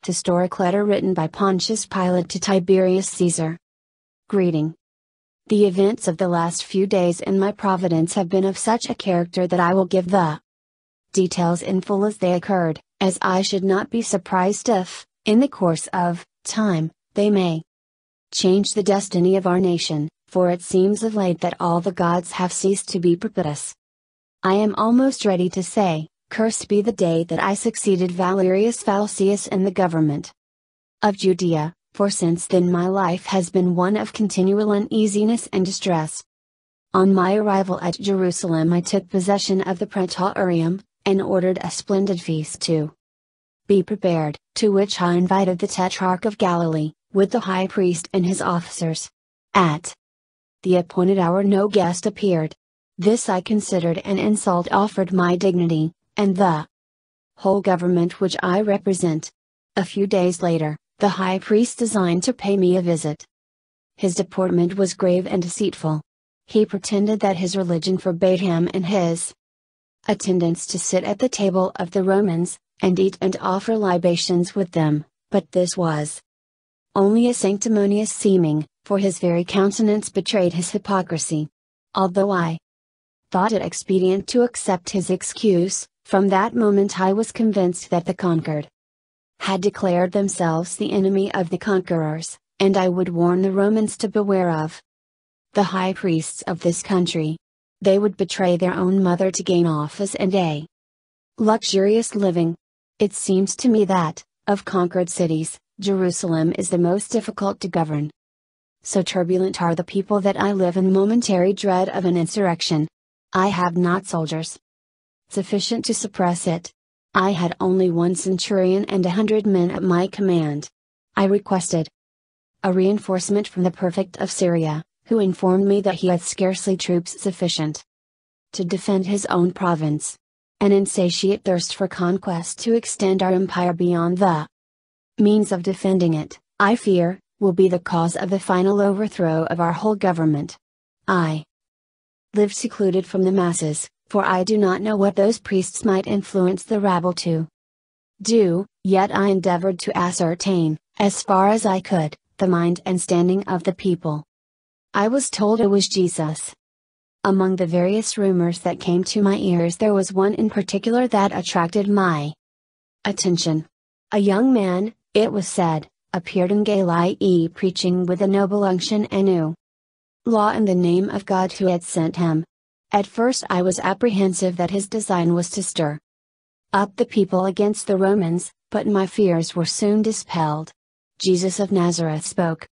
Historic letter written by Pontius Pilate to Tiberius Caesar. Greeting. The events of the last few days in my providence have been of such a character that I will give the details in full as they occurred, as I should not be surprised if, in the course of time, they may change the destiny of our nation, for it seems of late that all the gods have ceased to be propitious. I am almost ready to say, cursed be the day that I succeeded Valerius Falcius in the government of Judea, for since then my life has been one of continual uneasiness and distress. On my arrival at Jerusalem I took possession of the Praetorium, and ordered a splendid feast to be prepared, to which I invited the Tetrarch of Galilee, with the high priest and his officers. At the appointed hour no guest appeared. This I considered an insult offered my dignity, and the whole government which I represent. A few days later, the high priest designed to pay me a visit. His deportment was grave and deceitful. He pretended that his religion forbade him and his attendants to sit at the table of the Romans, and eat and offer libations with them, but this was only a sanctimonious seeming, for his very countenance betrayed his hypocrisy. Although I thought it expedient to accept his excuse, from that moment I was convinced that the conquered had declared themselves the enemy of the conquerors, and I would warn the Romans to beware of the high priests of this country. They would betray their own mother to gain office and a luxurious living. It seems to me that, of conquered cities, Jerusalem is the most difficult to govern. So turbulent are the people that I live in momentary dread of an insurrection. I have not soldiers sufficient to suppress it. I had only 1 centurion and 100 men at my command. I requested a reinforcement from the prefect of Syria, who informed me that he had scarcely troops sufficient to defend his own province. An insatiate thirst for conquest to extend our empire beyond the means of defending it, I fear, will be the cause of the final overthrow of our whole government. I live secluded from the masses, for I do not know what those priests might influence the rabble to do, yet I endeavored to ascertain, as far as I could, the mind and standing of the people. I was told it was Jesus. Among the various rumors that came to my ears there was one in particular that attracted my attention. A young man, it was said, appeared in Galilee preaching with a noble unction and new law in the name of God who had sent him. At first I was apprehensive that his design was to stir up the people against the Romans, but my fears were soon dispelled. Jesus of Nazareth spoke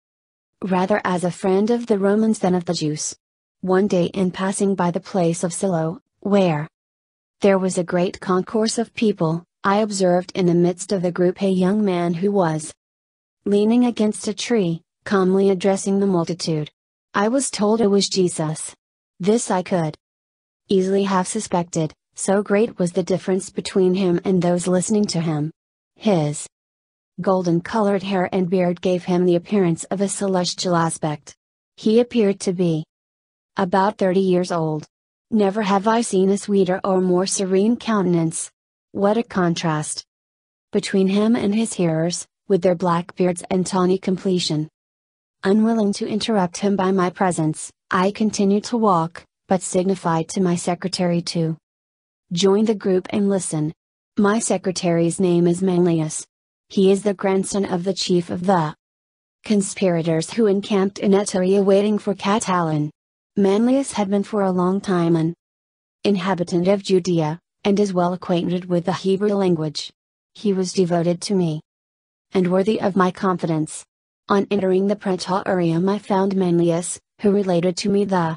rather as a friend of the Romans than of the Jews. One day in passing by the place of Siloam, where there was a great concourse of people, I observed in the midst of the group a young man who was leaning against a tree, calmly addressing the multitude. I was told it was Jesus. This I could easily have suspected, so great was the difference between him and those listening to him. His golden-colored hair and beard gave him the appearance of a celestial aspect. He appeared to be about 30 years old. Never have I seen a sweeter or more serene countenance. What a contrast between him and his hearers, with their black beards and tawny complexion. Unwilling to interrupt him by my presence, I continued to walk, but signified to my secretary to join the group and listen. My secretary's name is Manlius. He is the grandson of the chief of the conspirators who encamped in Etruria waiting for Catiline. Manlius had been for a long time an inhabitant of Judea, and is well acquainted with the Hebrew language. He was devoted to me and worthy of my confidence. On entering the Praetorium I found Manlius, who related to me the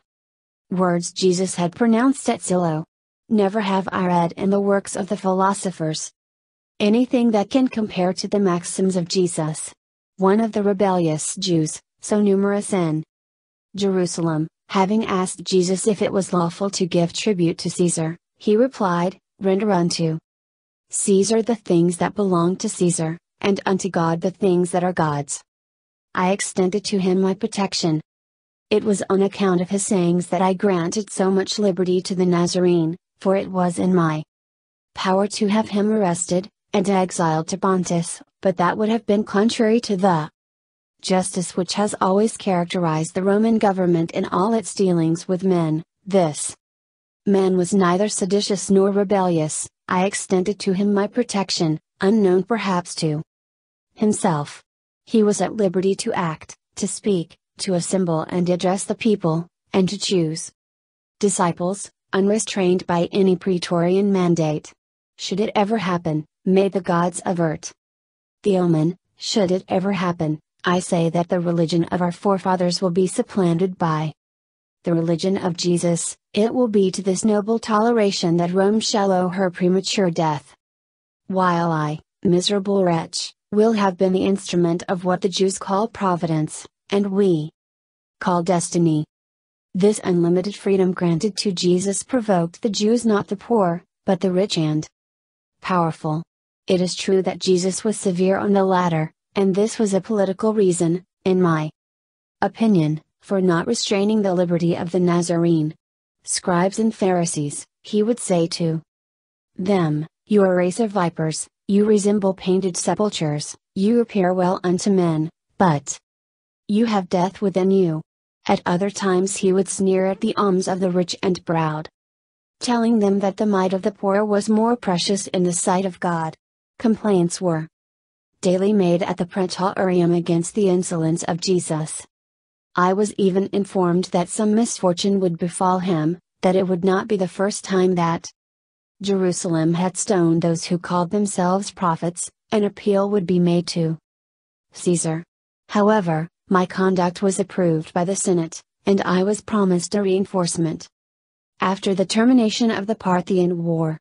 words Jesus had pronounced at Siloam. Never have I read in the works of the philosophers anything that can compare to the maxims of Jesus. One of the rebellious Jews, so numerous in Jerusalem, having asked Jesus if it was lawful to give tribute to Caesar, he replied, "Render unto Caesar the things that belong to Caesar, and unto God the things that are God's." I extended to him my protection. It was on account of his sayings that I granted so much liberty to the Nazarene, for it was in my power to have him arrested, and exiled to Pontus, but that would have been contrary to the justice which has always characterized the Roman government in all its dealings with men. This man was neither seditious nor rebellious. I extended to him my protection, unknown perhaps to himself. He was at liberty to act, to speak, to assemble and address the people, and to choose disciples, unrestrained by any praetorian mandate. Should it ever happen, may the gods avert the omen, should it ever happen, I say that the religion of our forefathers will be supplanted by the religion of Jesus, it will be to this noble toleration that Rome shall owe her premature death. While I, miserable wretch, will have been the instrument of what the Jews call providence, and we call destiny. This unlimited freedom granted to Jesus provoked the Jews, not the poor, but the rich and powerful. It is true that Jesus was severe on the latter, and this was a political reason, in my opinion, for not restraining the liberty of the Nazarene. Scribes and Pharisees, he would say to them, you are a race of vipers, you resemble painted sepulchres, you appear well unto men, but you have death within you. At other times he would sneer at the alms of the rich and proud, telling them that the mite of the poor was more precious in the sight of God. Complaints were daily made at the Praetorium against the insolence of Jesus. I was even informed that some misfortune would befall him, that it would not be the first time that Jerusalem had stoned those who called themselves prophets. An appeal would be made to Caesar. However, my conduct was approved by the Senate, and I was promised a reinforcement. After the termination of the Parthian War,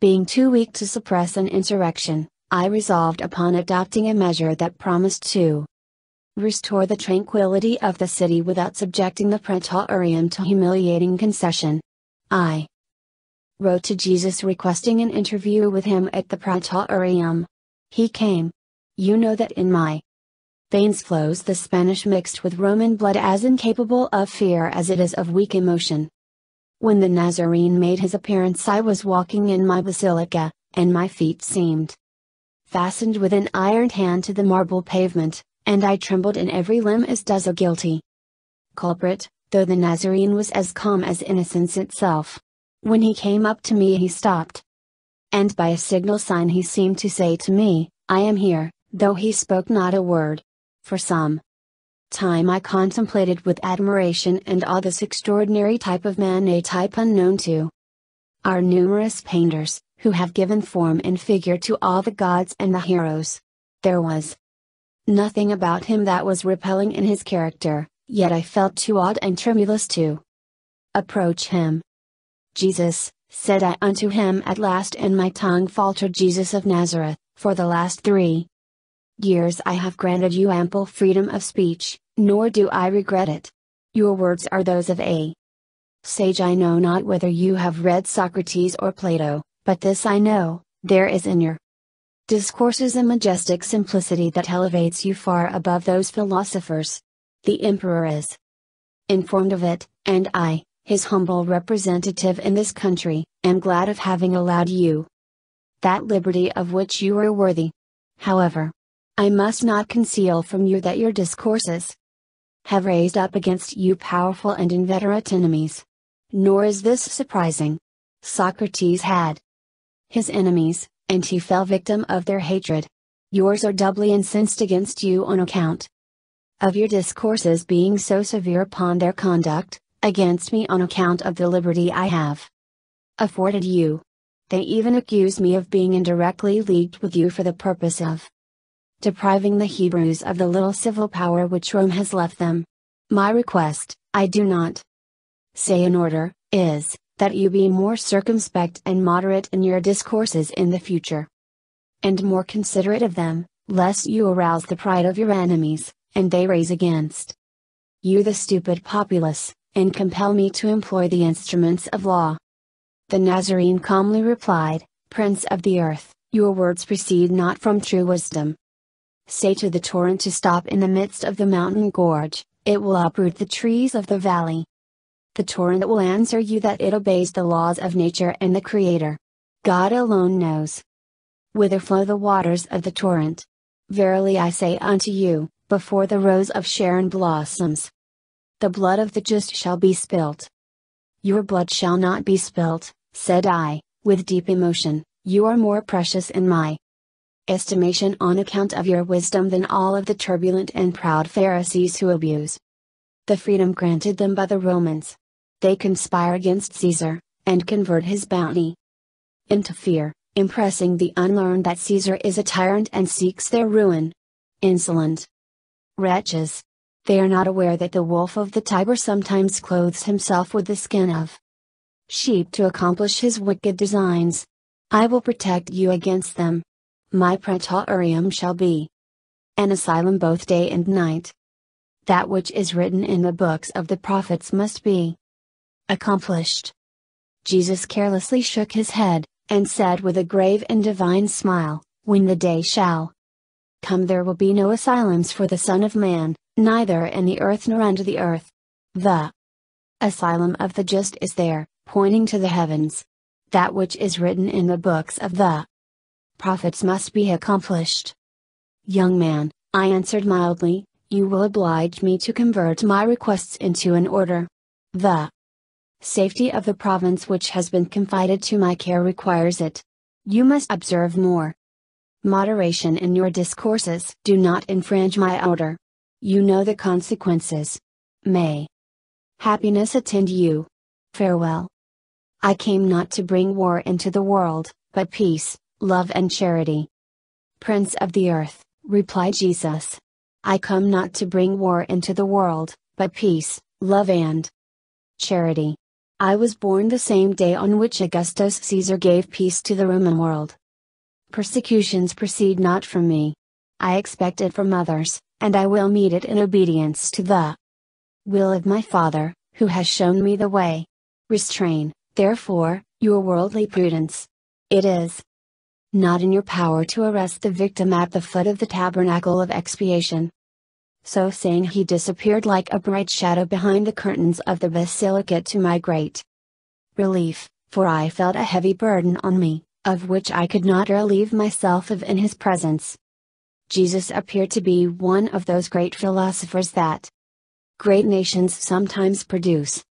being too weak to suppress an insurrection, I resolved upon adopting a measure that promised to restore the tranquility of the city without subjecting the Praetorium to humiliating concession. I wrote to Jesus requesting an interview with him at the Praetorium. He came. You know that in my veins flows the Spanish mixed with Roman blood, as incapable of fear as it is of weak emotion. When the Nazarene made his appearance, I was walking in my basilica, and my feet seemed fastened with an iron hand to the marble pavement, and I trembled in every limb as does a guilty culprit, though the Nazarene was as calm as innocence itself. When he came up to me he stopped, and by a signal sign he seemed to say to me, I am here, though he spoke not a word. For some time I contemplated with admiration and awe this extraordinary type of man, a type unknown to our numerous painters, who have given form and figure to all the gods and the heroes. There was nothing about him that was repelling in his character, yet I felt too awed and tremulous to approach him. Jesus, said I unto him at last, and my tongue faltered, Jesus of Nazareth, for the last 3 years I have granted you ample freedom of speech, nor do I regret it. Your words are those of a sage. I know not whether you have read Socrates or Plato, but this I know, there is in your discourses a majestic simplicity that elevates you far above those philosophers. The Emperor is informed of it, and I, his humble representative in this country, am glad of having allowed you that liberty of which you are worthy. However, I must not conceal from you that your discourses have raised up against you powerful and inveterate enemies. Nor is this surprising. Socrates had his enemies, and he fell victim of their hatred. Yours are doubly incensed against you on account of your discourses being so severe upon their conduct, against me on account of the liberty I have afforded you. They even accuse me of being indirectly leagued with you for the purpose of depriving the Hebrews of the little civil power which Rome has left them. My request, I do not say in order, is, that you be more circumspect and moderate in your discourses in the future, and more considerate of them, lest you arouse the pride of your enemies, and they raise against you the stupid populace, and compel me to employ the instruments of law. The Nazarene calmly replied, Prince of the earth, your words proceed not from true wisdom. Say to the torrent to stop in the midst of the mountain gorge, it will uproot the trees of the valley. The torrent will answer you that it obeys the laws of nature and the Creator. God alone knows whither flow the waters of the torrent. Verily I say unto you, before the rose of Sharon blossoms, the blood of the just shall be spilt. Your blood shall not be spilt, said I, with deep emotion, you are more precious in my estimation on account of your wisdom than all of the turbulent and proud Pharisees who abuse the freedom granted them by the Romans. They conspire against Caesar, and convert his bounty into fear, impressing the unlearned that Caesar is a tyrant and seeks their ruin. Insolent wretches! They are not aware that the wolf of the Tiber sometimes clothes himself with the skin of sheep to accomplish his wicked designs. I will protect you against them. My praetorium shall be an asylum both day and night. That which is written in the books of the prophets must be accomplished. Jesus carelessly shook his head, and said with a grave and divine smile, when the day shall come there will be no asylums for the Son of Man, neither in the earth nor under the earth. The asylum of the just is there, pointing to the heavens. That which is written in the books of the prophets must be accomplished. Young man, I answered mildly, you will oblige me to convert my requests into an order. The safety of the province which has been confided to my care requires it. You must observe more moderation in your discourses. Do not infringe my order. You know the consequences. May happiness attend you. Farewell. I came not to bring war into the world, but peace, love and charity. Prince of the earth, replied Jesus. I come not to bring war into the world, but peace, love and charity. I was born the same day on which Augustus Caesar gave peace to the Roman world. Persecutions proceed not from me. I expect it from others, and I will meet it in obedience to the will of my Father, who has shown me the way. Restrain, therefore, your worldly prudence. It is not in your power to arrest the victim at the foot of the tabernacle of expiation. So saying, he disappeared like a bright shadow behind the curtains of the basilica, to my great relief, for I felt a heavy burden on me, of which I could not relieve myself of in his presence. Jesus appeared to be one of those great philosophers that great nations sometimes produce.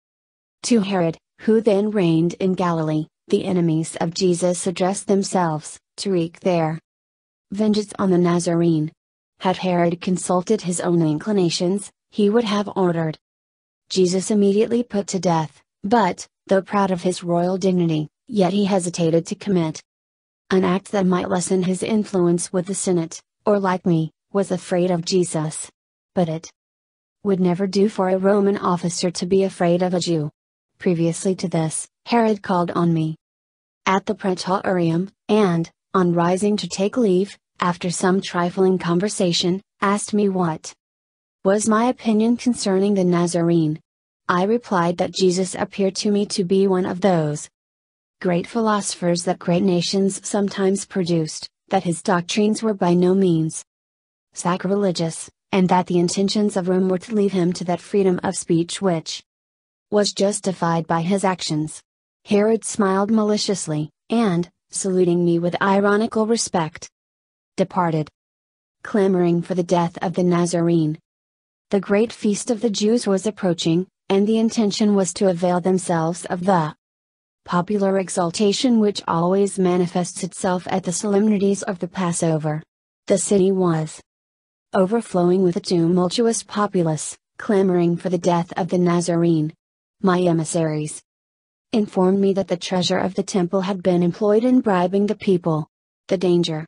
To Herod, who then reigned in Galilee, the enemies of Jesus addressed themselves, to wreak their vengeance on the Nazarene. Had Herod consulted his own inclinations, he would have ordered Jesus immediately put to death, but, though proud of his royal dignity, yet he hesitated to commit an act that might lessen his influence with the Senate, or like me, was afraid of Jesus. But it would never do for a Roman officer to be afraid of a Jew. Previously to this, Herod called on me at the praetorium, and, on rising to take leave, after some trifling conversation, asked me what was my opinion concerning the Nazarene. I replied that Jesus appeared to me to be one of those great philosophers that great nations sometimes produced, that his doctrines were by no means sacrilegious, and that the intentions of Rome were to leave him to that freedom of speech which was justified by his actions. Herod smiled maliciously, and, saluting me with ironical respect, departed, clamoring for the death of the Nazarene. The great feast of the Jews was approaching, and the intention was to avail themselves of the popular exultation which always manifests itself at the solemnities of the Passover. The city was overflowing with a tumultuous populace, clamoring for the death of the Nazarene. My emissaries informed me that the treasure of the temple had been employed in bribing the people. The danger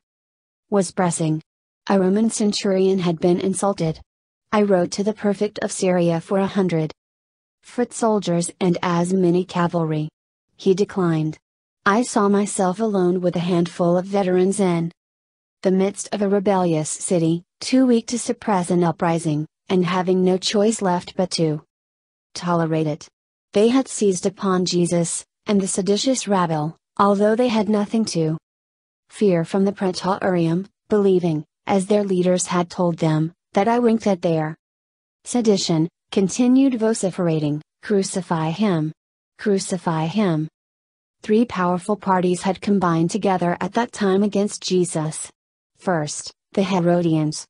was pressing. A Roman centurion had been insulted. I wrote to the prefect of Syria for 100 foot soldiers and as many cavalry. He declined. I saw myself alone with a handful of veterans in the midst of a rebellious city, too weak to suppress an uprising, and having no choice left but to tolerate it. They had seized upon Jesus, and the seditious rabble, although they had nothing to fear from the praetorium, believing, as their leaders had told them, that I winked at their sedition, continued vociferating, "Crucify him! Crucify him!" 3 powerful parties had combined together at that time against Jesus. First, the Herodians,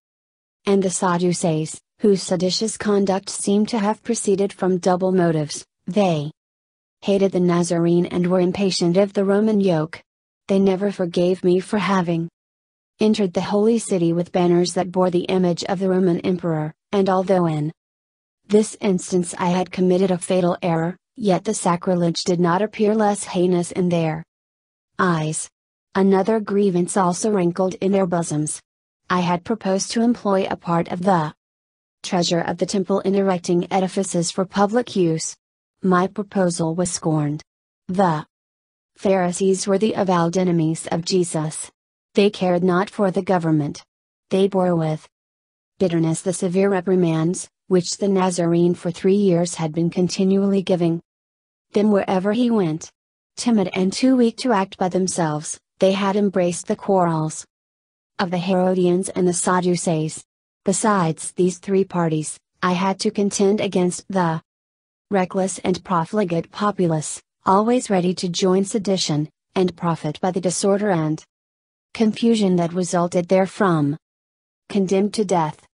and the Sadducees, whose seditious conduct seemed to have proceeded from double motives. They hated the Nazarene and were impatient of the Roman yoke. They never forgave me for having entered the holy city with banners that bore the image of the Roman emperor, and although in this instance I had committed a fatal error, yet the sacrilege did not appear less heinous in their eyes. Another grievance also rankled in their bosoms. I had proposed to employ a part of the treasure of the temple in erecting edifices for public use. My proposal was scorned. The Pharisees were the avowed enemies of Jesus. They cared not for the government. They bore with bitterness the severe reprimands, which the Nazarene for 3 years had been continually giving them wherever he went. Timid and too weak to act by themselves, they had embraced the quarrels of the Herodians and the Sadducees. Besides these 3 parties, I had to contend against the reckless and profligate populace, always ready to join sedition, and profit by the disorder and confusion that resulted therefrom. Condemned to death.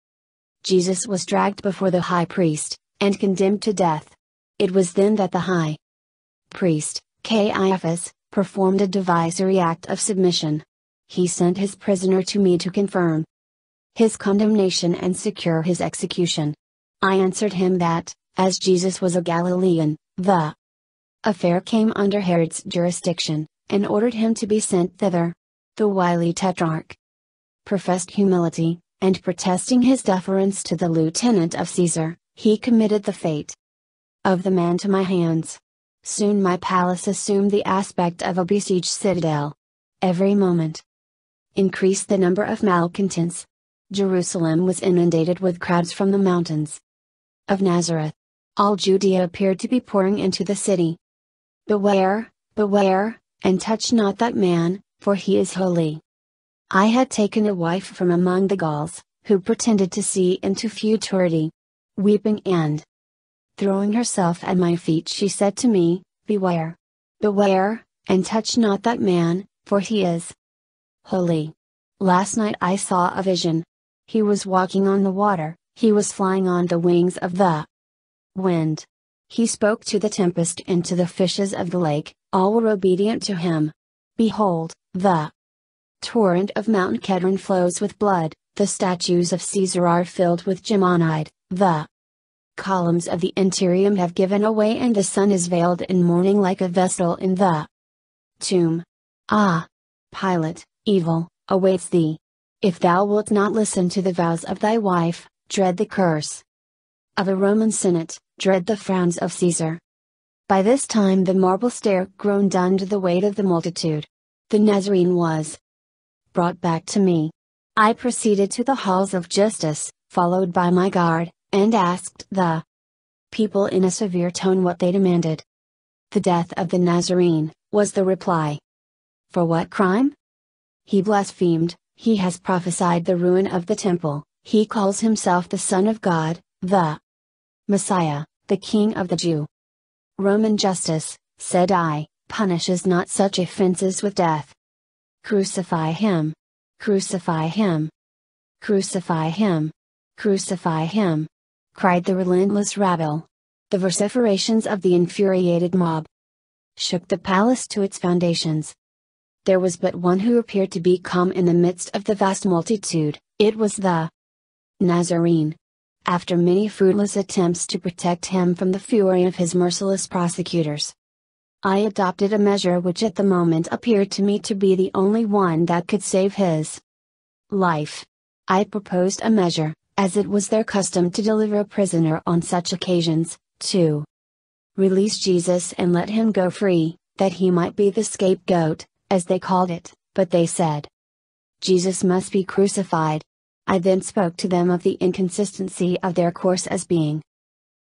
Jesus was dragged before the high priest, and condemned to death. It was then that the high priest, Caiaphas, performed a divisory act of submission. He sent his prisoner to me to confirm his condemnation and secure his execution. I answered him that, as Jesus was a Galilean, the affair came under Herod's jurisdiction, and ordered him to be sent thither. The wily tetrarch professed humility, and protesting his deference to the lieutenant of Caesar, he committed the fate of the man to my hands. Soon my palace assumed the aspect of a besieged citadel. Every moment increased the number of malcontents. Jerusalem was inundated with crowds from the mountains of Nazareth. All Judea appeared to be pouring into the city. Beware, beware, and touch not that man, for he is holy. I had taken a wife from among the Gauls, who pretended to see into futurity. Weeping and throwing herself at my feet, she said to me, Beware, beware, and touch not that man, for he is holy. Last night I saw a vision. He was walking on the water, he was flying on the wings of the wind. He spoke to the tempest and to the fishes of the lake, all were obedient to him. Behold, the torrent of Mount Kedron flows with blood, the statues of Caesar are filled with gemonite, the columns of the Interium have given away, and the sun is veiled in mourning like a vestal in the tomb. Ah! Pilate, evil awaits thee. If thou wilt not listen to the vows of thy wife, dread the curse of a Roman Senate, dread the frowns of Caesar. By this time the marble stair groaned under the weight of the multitude. The Nazarene was brought back to me. I proceeded to the halls of justice, followed by my guard, and asked the people in a severe tone what they demanded. The death of the Nazarene, was the reply. For what crime? He blasphemed, he has prophesied the ruin of the temple, he calls himself the Son of God, the Messiah, the King of the Jew. Roman justice, said I, punishes not such offenses with death. Crucify him! Crucify him! Crucify him! Crucify him! Cried the relentless rabble. The vociferations of the infuriated mob shook the palace to its foundations. There was but one who appeared to be calm in the midst of the vast multitude, it was the Nazarene. After many fruitless attempts to protect him from the fury of his merciless prosecutors, I adopted a measure which at the moment appeared to me to be the only one that could save his life. I proposed a measure, as it was their custom to deliver a prisoner on such occasions, to release Jesus and let him go free, that he might be the scapegoat, as they called it, but they said, Jesus must be crucified. I then spoke to them of the inconsistency of their course as being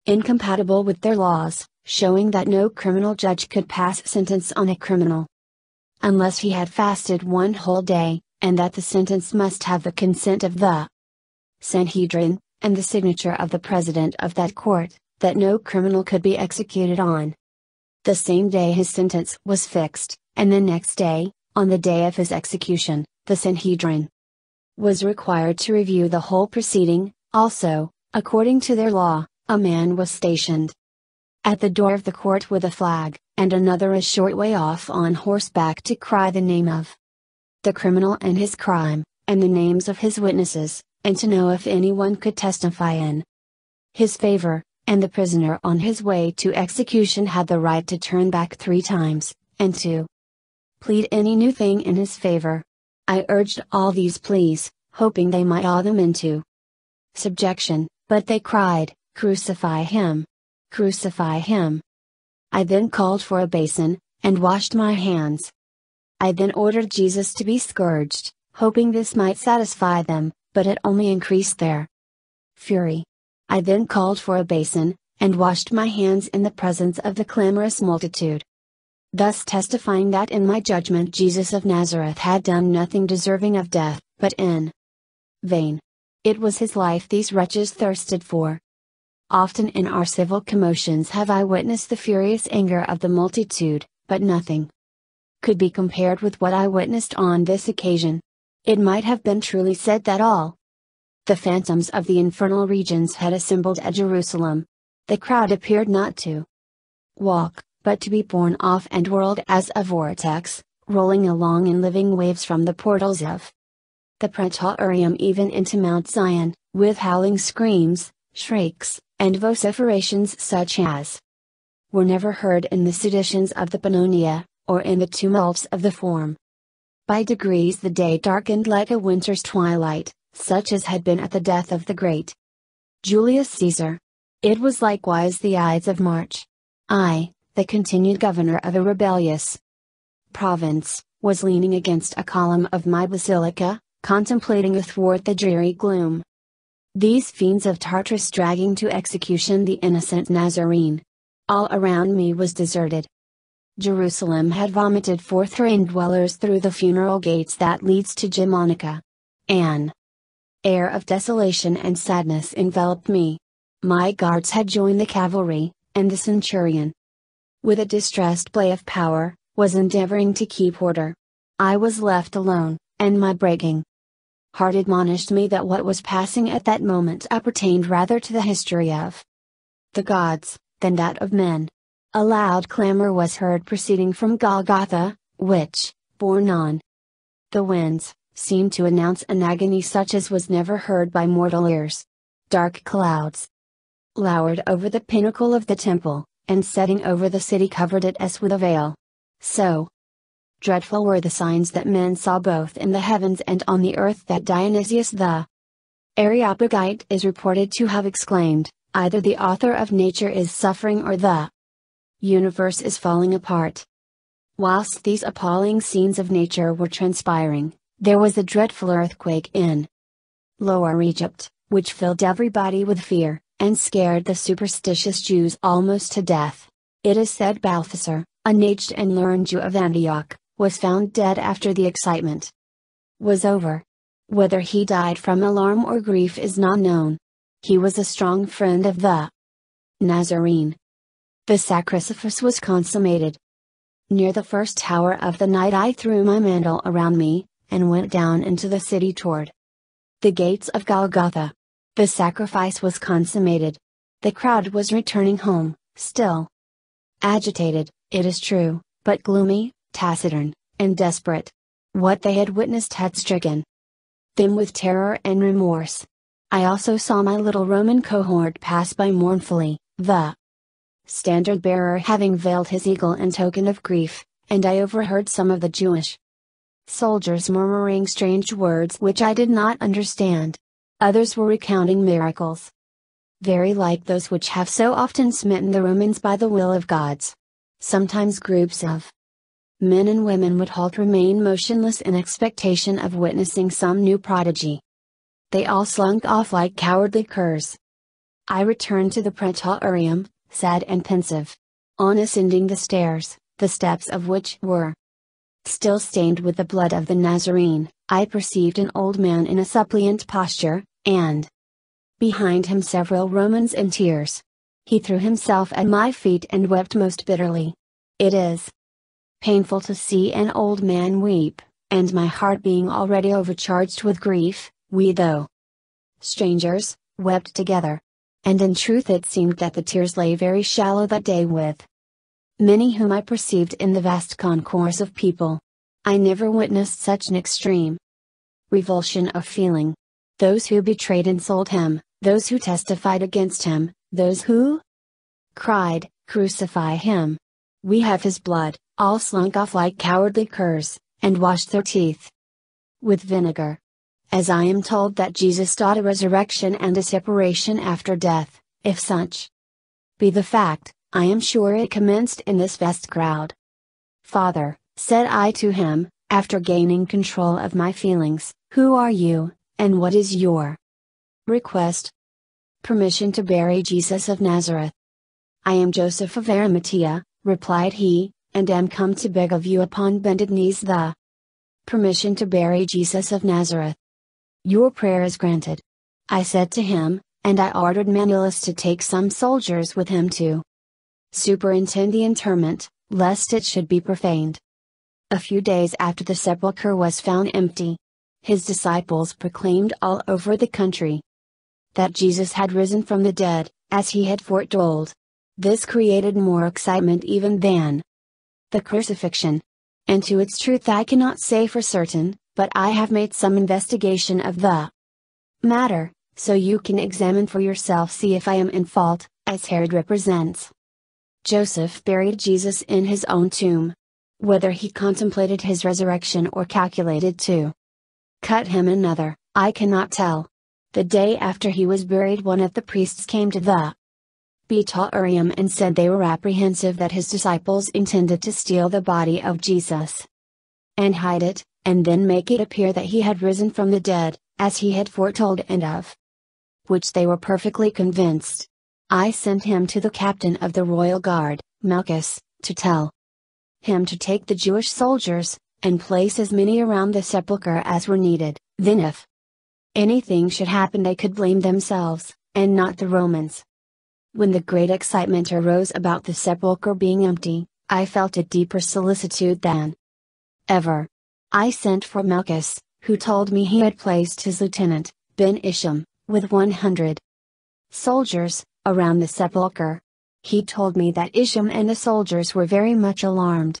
incompatible with their laws, showing that no criminal judge could pass sentence on a criminal unless he had fasted 1 whole day, and that the sentence must have the consent of the Sanhedrin, and the signature of the president of that court, that no criminal could be executed on the same day his sentence was fixed, and the next day, on the day of his execution, the Sanhedrin was required to review the whole proceeding. Also, according to their law, a man was stationed at the door of the court with a flag, and another a short way off on horseback to cry the name of the criminal and his crime, and the names of his witnesses, and to know if anyone could testify in his favor, and the prisoner on his way to execution had the right to turn back 3 times, and to plead any new thing in his favor. I urged all these pleas, hoping they might awe them into subjection, but they cried, "Crucify him! Crucify him!" I then called for a basin, and washed my hands. I then ordered Jesus to be scourged, hoping this might satisfy them, but it only increased their fury. I then called for a basin, and washed my hands in the presence of the clamorous multitude, thus testifying that in my judgment Jesus of Nazareth had done nothing deserving of death, but in vain. It was his life these wretches thirsted for. Often in our civil commotions have I witnessed the furious anger of the multitude, but nothing could be compared with what I witnessed on this occasion. It might have been truly said that all the phantoms of the infernal regions had assembled at Jerusalem. The crowd appeared not to walk, but to be borne off and whirled as a vortex, rolling along in living waves from the portals of the Praetorium even into Mount Zion, with howling screams, shrieks, and vociferations such as were never heard in the seditions of the Pannonia, or in the tumults of the Forum. By degrees the day darkened like a winter's twilight, such as had been at the death of the great Julius Caesar. It was likewise the Ides of March. I, the continued governor of a rebellious province, was leaning against a column of my basilica, contemplating athwart the dreary gloom these fiends of Tartarus dragging to execution the innocent Nazarene. All around me was deserted. Jerusalem had vomited forth her indwellers through the funeral gates that leads to Germanica. An air of desolation and sadness enveloped me. My guards had joined the cavalry, and the centurion, with a distressed play of power, was endeavoring to keep order. I was left alone, and my breaking heart admonished me that what was passing at that moment appertained rather to the history of the gods, than that of men. A loud clamor was heard proceeding from Golgotha, which, borne on the winds, seemed to announce an agony such as was never heard by mortal ears. Dark clouds lowered over the pinnacle of the temple, and setting over the city covered it as with a veil. So dreadful were the signs that men saw both in the heavens and on the earth that Dionysius the Areopagite is reported to have exclaimed, "Either the author of nature is suffering or the universe is falling apart." Whilst these appalling scenes of nature were transpiring, there was a dreadful earthquake in Lower Egypt, which filled everybody with fear, and scared the superstitious Jews almost to death. It is said Balthasar, an aged and learned Jew of Antioch, was found dead after the excitement was over. Whether he died from alarm or grief is not known. He was a strong friend of the Nazarene. The sacrifice was consummated. Near the first hour of the night I threw my mantle around me, and went down into the city toward the gates of Golgotha. The sacrifice was consummated. The crowd was returning home, still agitated, it is true, but gloomy, taciturn, and desperate. What they had witnessed had stricken them with terror and remorse. I also saw my little Roman cohort pass by mournfully, the standard bearer having veiled his eagle in token of grief, and I overheard some of the Jewish soldiers murmuring strange words which I did not understand. Others were recounting miracles, very like those which have so often smitten the Romans by the will of gods. Sometimes groups of men and women would remain motionless in expectation of witnessing some new prodigy. They all slunk off like cowardly curs. I returned to the Praetorium, sad and pensive. On ascending the stairs, the steps of which were still stained with the blood of the Nazarene, I perceived an old man in a suppliant posture, and behind him several Romans in tears. He threw himself at my feet and wept most bitterly. It is painful to see an old man weep, and my heart being already overcharged with grief, we though strangers, wept together. And in truth it seemed that the tears lay very shallow that day with many whom I perceived in the vast concourse of people. I never witnessed such an extreme revulsion of feeling. Those who betrayed and sold him, those who testified against him, those who cried, "Crucify him! We have his blood," all slunk off like cowardly curs, and washed their teeth with vinegar. As I am told that Jesus taught a resurrection and a separation after death, if such be the fact, I am sure it commenced in this vast crowd. "Father," said I to him, after gaining control of my feelings, "who are you, and what is your request?" "Permission to bury Jesus of Nazareth." "I am Joseph of Arimathea," replied he, "and am come to beg of you upon bended knees the permission to bury Jesus of Nazareth." "Your prayer is granted," I said to him, and I ordered Manlius to take some soldiers with him to superintend the interment, lest it should be profaned. A few days after the sepulchre was found empty, his disciples proclaimed all over the country that Jesus had risen from the dead, as he had foretold. This created more excitement even than the crucifixion. And to its truth I cannot say for certain, but I have made some investigation of the matter, so you can examine for yourself, see if I am in fault, as Herod represents. Joseph buried Jesus in his own tomb. Whether he contemplated his resurrection or calculated to cut him another, I cannot tell. The day after he was buried, one of the priests came to the Praetorium and said they were apprehensive that his disciples intended to steal the body of Jesus and hide it, and then make it appear that he had risen from the dead, as he had foretold, and of which they were perfectly convinced. I sent him to the captain of the royal guard, Malchus, to tell him to take the Jewish soldiers, and place as many around the sepulchre as were needed. Then if anything should happen they could blame themselves, and not the Romans. When the great excitement arose about the sepulchre being empty, I felt a deeper solicitude than ever. I sent for Malchus, who told me he had placed his lieutenant, Ben Isham, with 100 soldiers, around the sepulchre. He told me that Isham and the soldiers were very much alarmed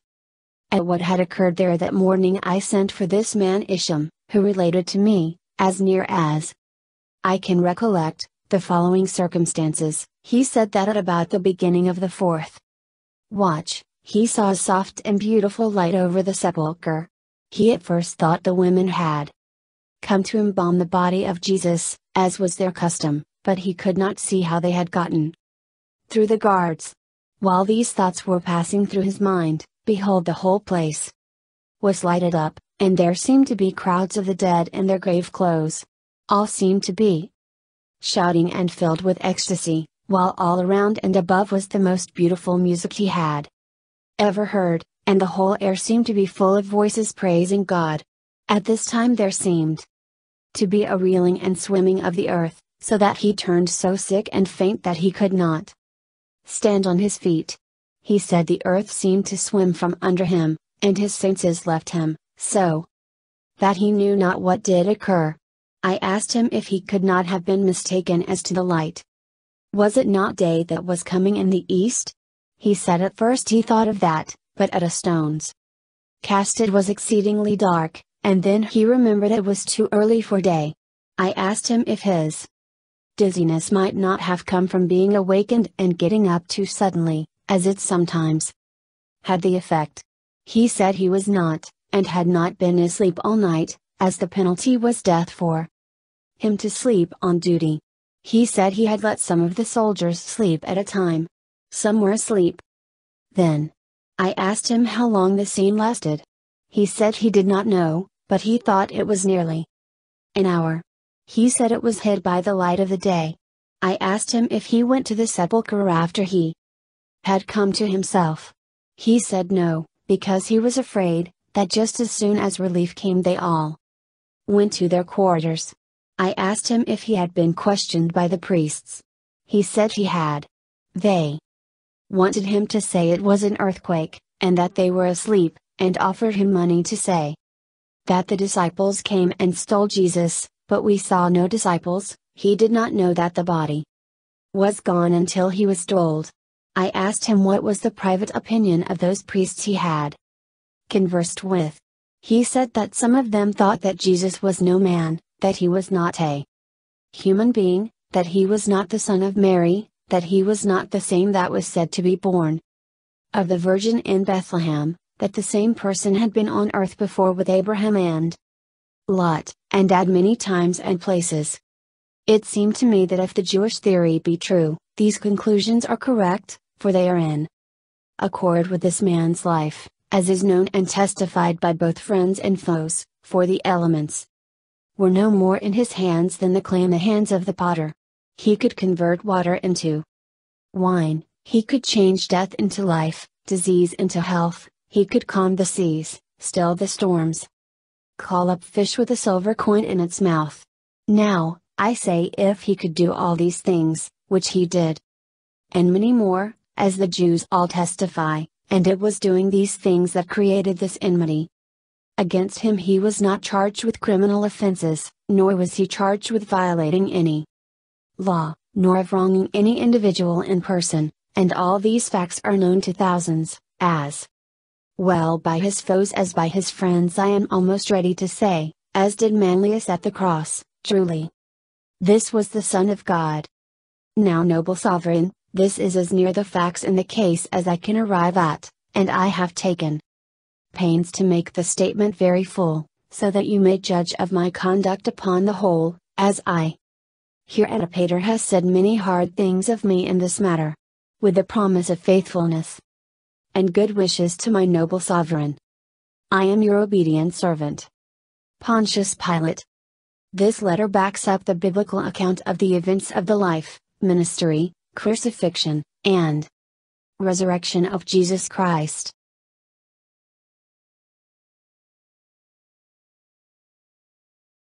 at what had occurred there that morning. I sent for this man Isham, who related to me, as near as I can recollect, the following circumstances. He said that at about the beginning of the 4th watch, he saw a soft and beautiful light over the sepulchre. He at first thought the women had come to embalm the body of Jesus, as was their custom, but he could not see how they had gotten through the guards. While these thoughts were passing through his mind, behold, the whole place was lighted up, and there seemed to be crowds of the dead in their grave clothes. All seemed to be shouting and filled with ecstasy, while all around and above was the most beautiful music he had ever heard, and the whole air seemed to be full of voices praising God. At this time there seemed to be a reeling and swimming of the earth, so that he turned so sick and faint that he could not stand on his feet. He said the earth seemed to swim from under him, and his senses left him, so that he knew not what did occur. I asked him if he could not have been mistaken as to the light. Was it not day that was coming in the east? He said at first he thought of that, but at a stone's cast it was exceedingly dark, and then he remembered it was too early for day. I asked him if his dizziness might not have come from being awakened and getting up too suddenly, as it sometimes had the effect. He said he was not, and had not been asleep all night, as the penalty was death for him to sleep on duty. He said he had let some of the soldiers sleep at a time. Some were asleep. Then I asked him how long the scene lasted. He said he did not know, but he thought it was nearly an hour. He said it was hid by the light of the day. I asked him if he went to the sepulchre after he had come to himself. He said no, because he was afraid that just as soon as relief came they all went to their quarters. I asked him if he had been questioned by the priests. He said he had. They wanted him to say it was an earthquake, and that they were asleep, and offered him money to say That the disciples came and stole Jesus, but we saw no disciples. He did not know that the body was gone until he was told. I asked him what was the private opinion of those priests he had conversed with. He said that some of them thought that Jesus was no man, that he was not a human being, that he was not the son of Mary, that he was not the same that was said to be born of the Virgin in Bethlehem, that the same person had been on earth before with Abraham and Lot, and at many times and places. It seemed to me that if the Jewish theory be true, these conclusions are correct, for they are in accord with this man's life, as is known and testified by both friends and foes, for the elements were no more in his hands than the clay in the hands of the potter. He could convert water into wine, he could change death into life, disease into health, he could calm the seas, still the storms, call up fish with a silver coin in its mouth. Now, I say, if he could do all these things, which he did, and many more, as the Jews all testify, and it was doing these things that created this enmity against him, he was not charged with criminal offenses, nor was he charged with violating any law, nor of wronging any individual in person, and all these facts are known to thousands, as well by his foes as by his friends. I am almost ready to say, as did Manlius at the cross, truly, this was the Son of God. Now, noble sovereign, this is as near the facts in the case as I can arrive at, and I have taken pains to make the statement very full, so that you may judge of my conduct upon the whole, as I hear Antipater has said many hard things of me in this matter, with the promise of faithfulness and good wishes to my noble sovereign. I am your obedient servant, Pontius Pilate. This letter backs up the biblical account of the events of the life, ministry, crucifixion, and resurrection of Jesus Christ.